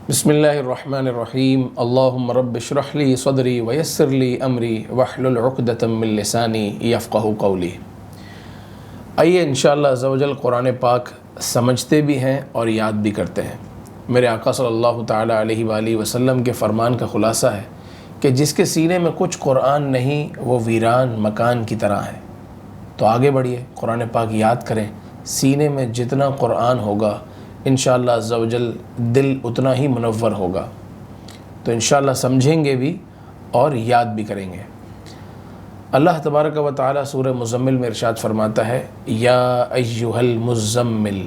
بسم اللہ الرحمن الرحیم اللہم رب اشرح لی صدری ویسر لی امری واحلل عقدۃ من لسانی یفقہوا قولی۔ آئیے انشاءاللہ عز و جل قرآن پاک سمجھتے بھی ہیں اور یاد بھی کرتے ہیں۔ میرے آقا صلی اللہ تعالیٰ علیہ وآلہ وسلم کے فرمان کا خلاصہ ہے کہ جس کے سینے میں کچھ قرآن نہیں وہ ویران مکان کی طرح ہے۔ تو آگے بڑھیے، قرآن پاک یاد کریں، سینے میں جتنا قرآن ہوگا انشاءاللہ عز و جل دل اتنا ہی منور ہوگا، تو انشاءاللہ سمجھیں گے بھی اور یاد بھی کریں گے۔ اللہ تبارک و تعالی سورہ مزمل میں ارشاد فرماتا ہے، یا ایہا المزمل،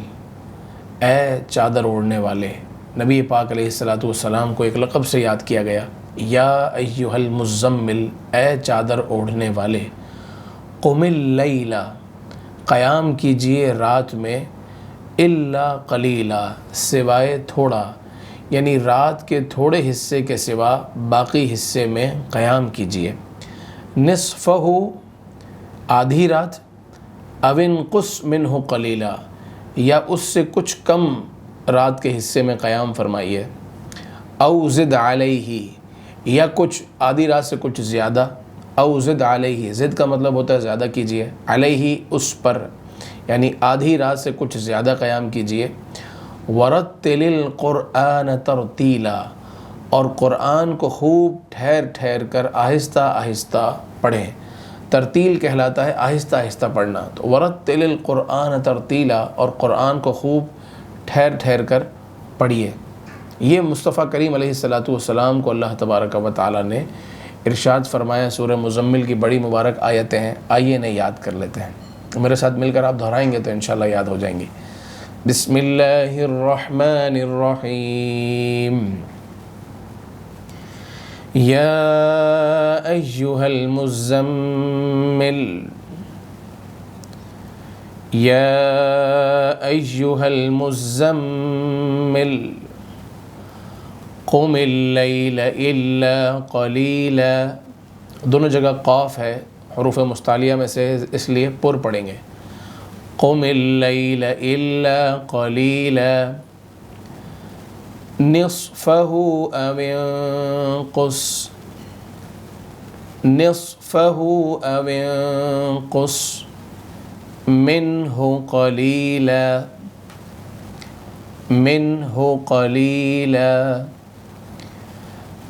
اے چادر اوڑھنے والے۔ نبی پاک علیہ السلام کو ایک لقب سے یاد کیا گیا، یا ایہا المزمل، اے چادر اوڑھنے والے، قم اللیل، قیام کیجئے رات میں، الا قلیلا، سوائے تھوڑا، یعنی رات کے تھوڑے حصے کے سوا باقی حصے میں قیام کیجئے۔ نصفہ، آدھی رات، او انقص منہ قلیلا، یا اس سے کچھ کم رات کے حصے میں قیام فرمائیے۔ او زد علیہ، یا کچھ آدھی رات سے کچھ زیادہ، او زد علیہ، زد کا مطلب ہوتا ہے زیادہ کیجئے، علیہ اس پر، یعنی آدھی رات سے کچھ زیادہ قیام کیجئے۔ ورتل القرآن ترتیلا، اور قرآن کو خوب ٹھہر ٹھہر کر آہستہ آہستہ پڑھیں۔ ترتیل کہلاتا ہے آہستہ آہستہ پڑھنا، تو ورتل القرآن ترتیلا، اور قرآن کو خوب ٹھہر ٹھہر کر پڑھیے۔ یہ مصطفیٰ کریم علیہ السلام کو اللہ تبارک و تعالی نے ارشاد فرمایا۔ سورہ مزمل کی بڑی مبارک آیتیں ہیں، آئیے انہیں یاد کر لیتے ہیں۔ میرے ساتھ مل کر آپ دہرائیں گے تو انشاءاللہ یاد ہو جائیں گی۔ بسم اللہ الرحمن الرحیم، یا ایہا المزمل، یا ایہا المزمل، قم اللیل الا قلیلا، دونوں جگہ قاف ہے، حروف مستعلیہ میں سے اس لیے پر پڑھیں گے۔ قم اللیل الا قلیلا، نصفہ او انقص، نصفہ او انقص منہ قلیلا، منہ قلیلا،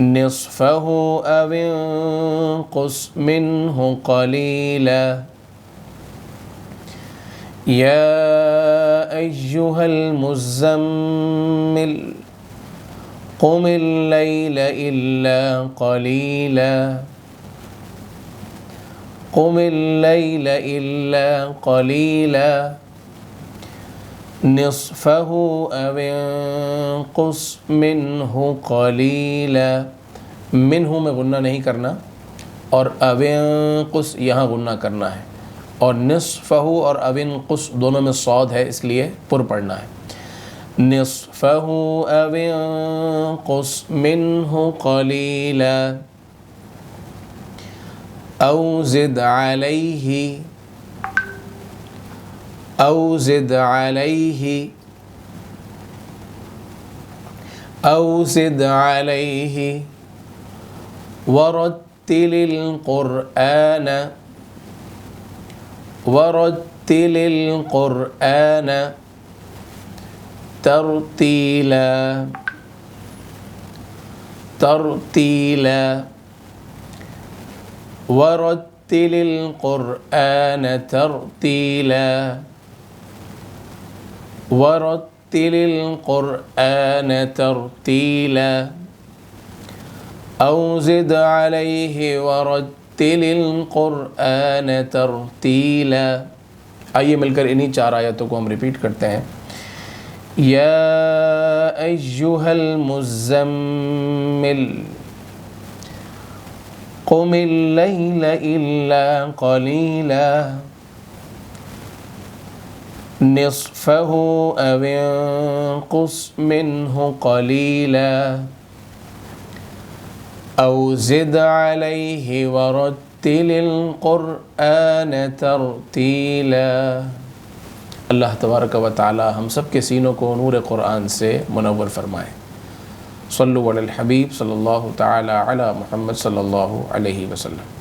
نصفہ او انقص منہ قلیلا، یا ایہا المزمل، قم اللیل الا قلیلا، قم اللیل الا قلیلا، نصفہ او انقص منہ قلیلا، منہ میں غنہ نہیں کرنا، اور او انقص یہاں غنہ کرنا ہے، اور نصفہ اور او انقص دونوں میں صاد ہے اس لیے پر پڑھنا ہے۔ نصفہ او انقص منہ قلیلا، او زد علیہ، او زد علیہ، او زد علیہ، ورتل القرآن، ورتل القرآن ترتیلا، ترتیلا، ورتل القرآن ترتیلا، ورتل القرآن ترتیلا، او زد علیہ ورتل القرآن ترتیلا۔ آئیے مل کر انہی چار آیتوں کو ہم ریپیٹ کرتے ہیں۔ یا ایہا المزمل، قم اللیل الا قلیلا، نصفہ او انقص منہ قلیلا، او زد علیہ ورتل القرآن ترتیلا۔ اللہ تبارک و تعالی ہم سب کے سینوں کو نور قرآن سے منور فرمائے۔ صلو علی الحبیب صلی اللہ تعالی علی محمد صلی اللہ علیہ وسلم.